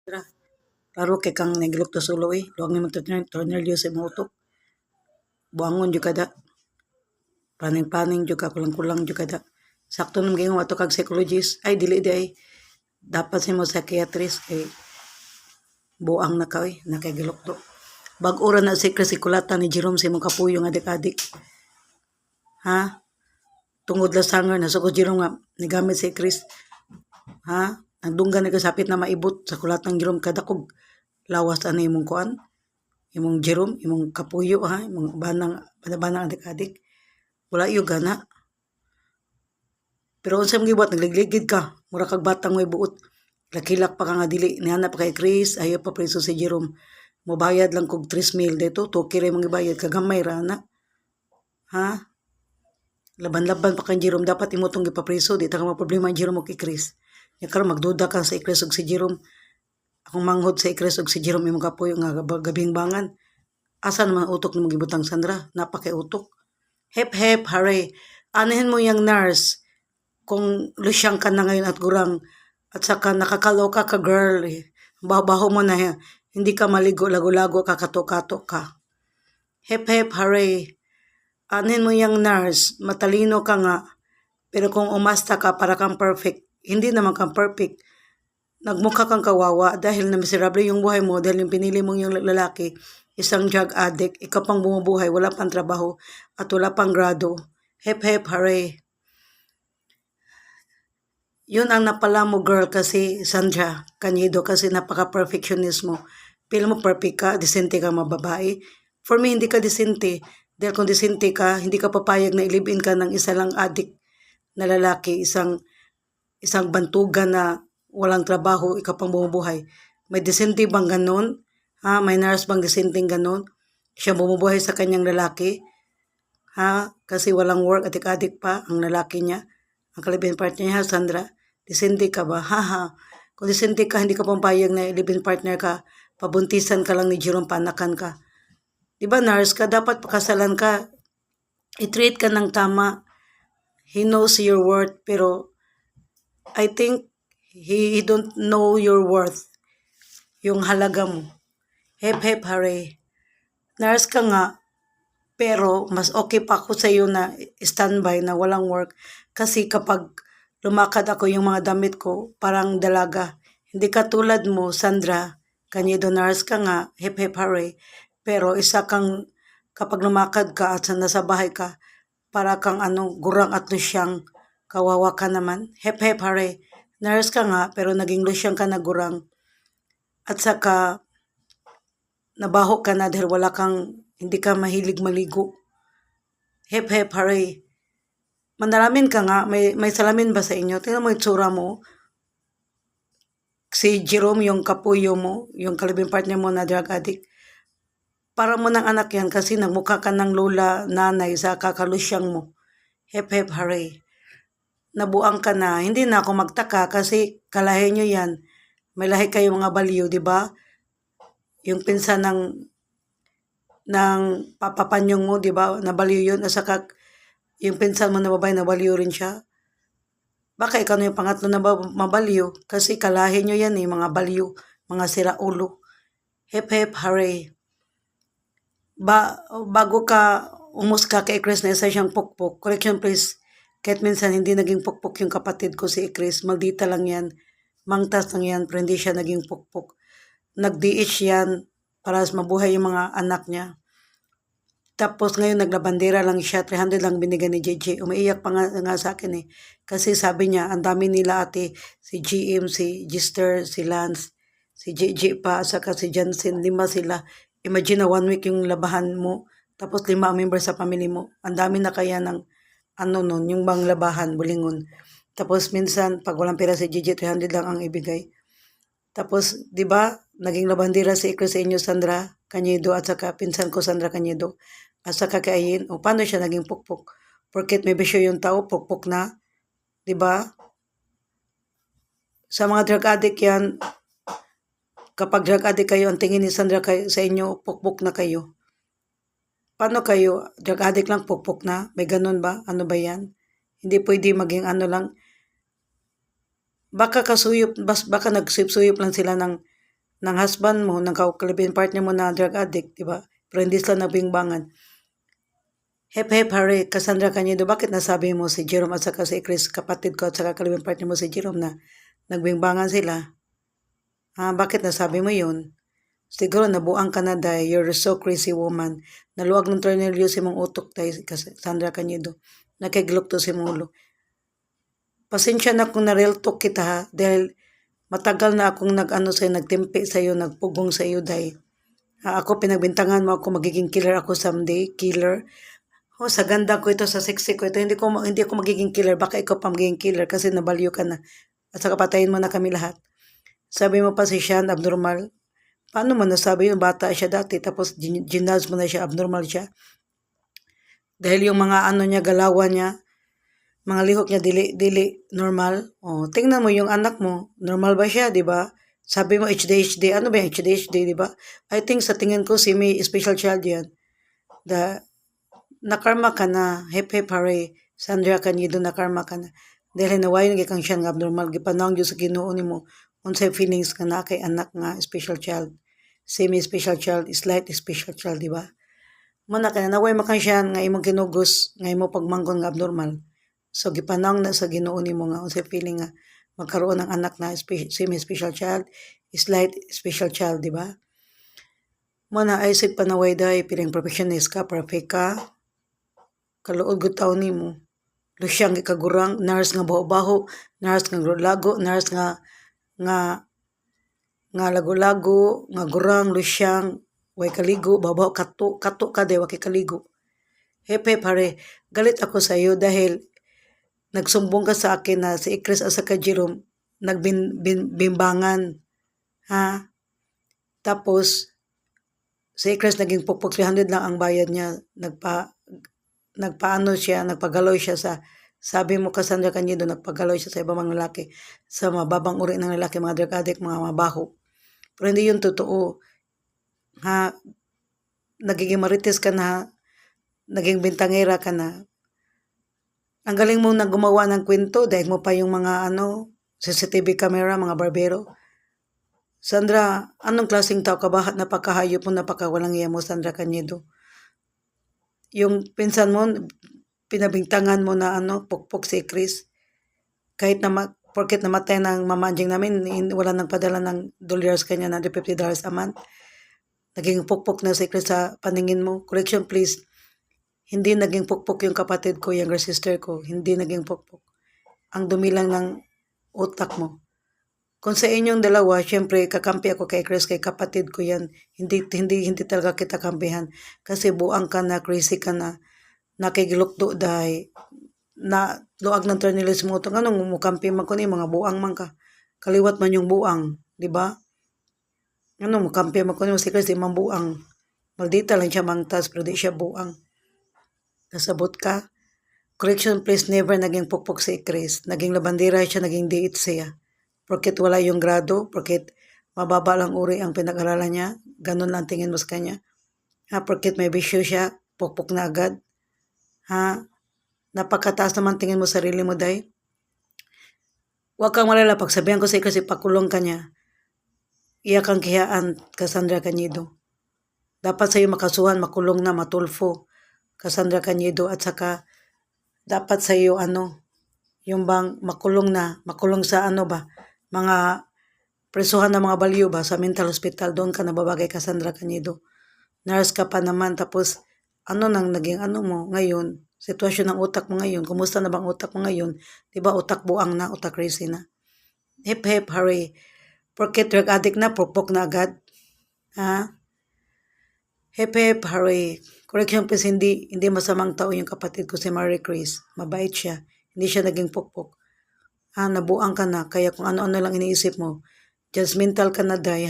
Tara, klaro kay kang nagilok to sulo luwag ni mo tornilyo sa imong utok. Buangon jud kada. Paning-paning jud ka, kulang-kulang jud kada. Sakto nang gingon ato kag psychologist, ay dili di ay dapat sa mo psychiatrist kay buang na ka nakagilok to. Bag-o ra na si kulata ni Jerome sa imong kapuyo nga adik-adik. Ha? Tungod la sanger na sugod Jerome nga nigamit si Chris. Ha? Ang dunggan na kasapit na maibot sa kulatang Jerome kada kog lawas ana imong kuan. Imong Jerome, imong kapuyo ha, imong banang adik-adik. Wala yung gana. Pero unsa mo gibuhat nagligligid ka, mura kag batang may buot. Lakilak pa ka nga dili niana pa kay Chris, ayo pa preso si Jerome. Mobayad lang kog 3,000 dito, tuki ray mga bayad kagamay ra na. Ha? Laban-laban pa kang Jerome dapat imotong gipapreso di ta ka problema ang Jerome kay Chris. Ya karon magduda ka sa Chris ug si Jerome. Akong manghod sa Chris ug si Jerome imong kapuyo nga gabing bangan. Asa naman utok ni magibutang Sandra? Napakay utok. Hep hep, hare. Anahin mo yung nurse kung lusyang ka na ngayon at gurang at saka nakakaloka ka girl. Baho-baho mo na hindi ka maligo, lago-lago ka, kato-kato ka. Hep hep, hare. Anahin mo yung nurse, matalino ka nga. Pero kung umasta ka para kang perfect, hindi naman kang perfect. Nagmukha kang kawawa dahil na miserable yung buhay mo dahil yung pinili mong yung lalaki, isang drug addict, ikaw pang bumubuhay, wala pang trabaho at wala pang grado. Hep hep, hare. Yun ang napala mo girl kasi Sandra Cañedo kasi napaka-perfectionist mo. Feel mo perfect ka, disente ka mababae. For me, hindi ka disente. Dahil kung disente ka, hindi ka papayag na ilibin ka ng isa lang addict na lalaki, isang bantugan na walang trabaho, ikaw pang bumubuhay. May disente bang ganon? Ha? May nurse bang disenteng ganon? Siya bumubuhay sa kanyang lalaki? Ha? Kasi walang work, adik-adik pa ang lalaki niya. Ang kalibin partner niya, Sandra. Disente ka ba? Haha. Kung disente ka, hindi ka pampayag na live-in partner ka, pabuntisan ka lang ni Jerome, panakan ka. Diba nurse ka, dapat pakasalan ka. I-treat ka ng tama. He knows your worth, pero I think he don't know your worth. Yung halaga mo. Hep hep hare. Nurse ka nga, pero mas okay pa ako sa iyo na standby na walang work. Kasi kapag lumakad ako yung mga damit ko, parang dalaga. Hindi ka tulad mo, Sandra Cañedo, nurse ka nga, hep hep hare. Pero isa kang, kapag lumakad ka at nasa bahay ka, para kang gurang at lusyang, kawawa ka naman. Hep hep hare. Nurse ka nga, pero naging lusyang ka na gurang. At saka, nabaho ka na dahil hindi ka mahilig maligo. Hep hep hare. Manalamin ka nga, may salamin ba sa inyo? Tingnan mo yung tsura mo. Si Jerome, yung kapuyo mo, yung kalibing partner mo na drug addict. Para mo ng anak yan kasi nagmukha ka ng lola, nanay sa kakalusyang mo. Hep hep hare. Nabuang ka na. Hindi na ako magtaka kasi kalahi nyo yan. May lahi kayo mga baliw, di ba? Yung pinsan ng papapanyong mo, di ba? Nabaliw yun. At saka yung pinsan mo na babae, nabaliw rin siya. Baka ikaw na yung pangatlo na mabaliw. Kasi kalahi nyo yan mga baliw, mga siraulo. Hep hep hare. Bago ka umuska kay Chris na isa siyang pukpok, correction please, kahit minsan hindi naging pukpok yung kapatid ko si Chris, maldita lang yan, mangtas lang yan, pero hindi siya naging pukpok. Nag-DH yan para mabuhay yung mga anak niya. Tapos ngayon naglabandera lang siya, 300 lang binigay ni JJ. Umiiyak pa nga sa akin kasi sabi niya, ang dami nila ate, si GM, si Gister, si Lance, si JJ pa, saka si Jansen, 5 sila. Imagine na 1 week yung labahan mo, tapos 5 member sa family mo. Ang dami na kaya ng nun, yung bang labahan, bulingon. Tapos minsan, pag walang pera si JJ, 300 lang ang ibigay. Tapos, di ba, naging labandera si Ikro sa inyo, Sandra Cañedo, at saka pinsan ko, Sandra Cañedo, at saka kaayin. O, paano siya naging pukpok? Porket may bisyo yung tao, pukpok na. Di ba? Sa mga drug addict yan, kapag drug addict kayo, ang tingin ni Sandra sa inyo, pukpok na kayo. Paano kayo? Drug addict lang, pukpok na? May ganun ba? Ano ba yan? Hindi pwede maging lang. Baka nagsuyop lang sila ng ng husband mo, ng kalibin partner mo na drug addict, di ba? Pero hindi sila nabingbangan. Hep hare, Cassandra Cañedo, bakit nasabi mo si Jerome at saka si Chris, kapatid ko at saka kalibin partner mo si Jerome na nagbingbangan sila? Bakit nasabi mo yun? Siguro nabuang ka na dahil you're so crazy woman. Naluwag ng tornilyo si mong utok dahil Cassandra Cañedo. Nakiglok to si Mulo. Pasensya na kung na-real talk kita ha, dahil matagal na akong nagtimpi sa'yo, nagpugong sa'yo dahil ako pinagbintangan mo ako magiging killer ako someday, killer. Sa ganda ko ito, sa sexy ko ito, hindi ako magiging killer, baka ikaw pa magiging killer kasi nabalyo ka na. At saka patayin mo na kami lahat. Sabi mo pa si Sean, abnormal. Paano mo nasabi yung bata siya dati, tapos ginaz mo na siya, abnormal siya? Dahil yung mga niya, galawan niya, mga lihok niya dili normal. Tingnan mo yung anak mo, normal ba siya, di ba? Sabi mo HDHD, ano ba yung HDHD, di ba? I think sa tingin ko si May special child yan. Nakarma ka na, hep hare, Sandra Cañedo, nakarma ka na. Dahil nawayon kang siya nga abnormal, gipanawang Diyos sa Ginoo nimo, unsay feelings ka na kay anak nga special child. Semi special child, slight special child, di ba? Muna ka na, naway makang siya nga imong kinugos, nga imong pagmanggon nga abnormal. So gipanawang na sa Ginoo nimo nga unsay feeling nga magkaroon ng anak na semi special child, slight special child, di ba? Muna ay sig panaway dahi piling professionist ka, perfect ka. Kaluod gud taon nimo. Lusyang ikagurang, nurse nga baho-baho, nurse nga lago, nurse nga lago-lago, nga gurang, lusyang, way kaligo, babaw, kato ka de, waki kaligo. Hep hare, galit ako sa iyo dahil nagsumbong ka sa akin na si Chris at saka Jerome nagbimbangan. Tapos, si Chris naging pukpok 300 lang ang bayad niya. Nagpagaloy siya sa, sabi mo Cassandra Cañedo, nagpagaloy siya sa ibang mga lalaki, sa mababang uri ng lalaki, mga drug addict, mga mabaho. Pero hindi yun totoo. Nagiging marites ka na, naging bintangera ka na. Ang galing mo na gumawa ng kwento, dahil mo pa yung mga CCTV camera, mga barbero. Sandra, anong klaseng tao ka ba? Napakahayop mo, napakawalang iya mo, Sandra Cañedo. Yung pinsan mo, pinabintangan mo na pukpok si Chris. Kahit porket namatay ng mamanjing namin, wala nang padala ng dollars kanya na $50 a month. Naging pukpok na si Chris sa paningin mo. Correction please. Hindi naging pukpok yung kapatid ko, younger sister ko. Hindi naging pukpok. Ang dumi lang ng utak mo. Kung sa inyong dalawa, syempre kakampi ako kay Chris, kay kapatid ko yan. Hindi talaga kita kampihan. Kasi buang ka na, crazy ka na, nakigilukdo dahil na luag ng tornillos mo. Anong mukampi man ko ni mga buang man ka. Kaliwat man yung buang, di ba? Mukampi man ko ni si Chris, di man buang. Maldita lang siya mangtas, pero di siya buang. Nasabot ka? Correction please, never naging pukpok si Chris. Naging labandera siya, naging diit siya. Porket wala yung grado, porket mababa lang uri ang pinag-aralan niya, ganun lang tingin mo sa kanya. Porket may bisyo siya, pukpok na agad. Napakataas naman tingin mo sarili mo, day. Huwag kang malala, pagsabihan ko sa Chris, ipakulong ka niya. Iya kang kihaan, Cassandra Cañedo. Dapat sa'yo makasuhan, makulong na, matulfo. Cassandra Cañedo, at saka dapat sa iyo yung bang makulong sa mga presuhan ng mga balyo ba sa mental hospital, doon ka nababagay Cassandra Cañedo. Nurse ka pa naman, tapos nang naging mo ngayon, sitwasyon ng utak mo ngayon, kumusta na bang utak mo ngayon? Diba utak buang na, utak crazy na. Hep hare, porket drug addict na, pukpok na agad. Hep hare. Correction please, hindi masamang tao yung kapatid ko si Marie Chris. Mabait siya. Hindi siya naging pukpok. Nabuang ka na. Kaya kung ano-ano lang iniisip mo. Judgmental ka na, day,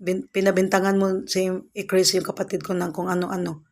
Pinabintangan mo si Chris, yung kapatid ko, ng kung ano-ano.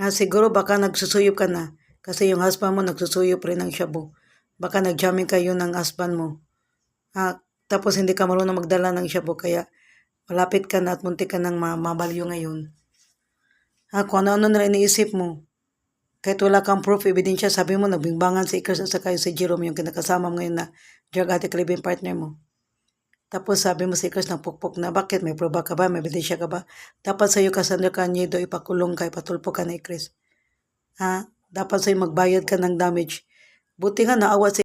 Siguro baka nagsusuyop ka na. Kasi yung husband mo nagsusuyop rin ng shabu. Baka nagjamming kayo ng husband mo. Tapos hindi ka marunong magdala ng shabu. Kaya malapit ka na at muntik ka ng mabalyo ngayon. Kung ano-ano na iniisip mo. Kahit wala kang proof, ebidensya, sabi mo, nagbingbangan si Chris at saka si Jerome, yung kinakasama mo ngayon na drug addict living partner mo. Tapos sabi mo si Chris pukpok na. Bakit? May proba ka ba? May ebidensya ka ba? Dapat sa'yo, Cassandra Canyedo, ipakulong ka, ipatulpo ka ni Chris. Ha? Dapat sa'yo magbayad ka ng damage. Buti nga naawa si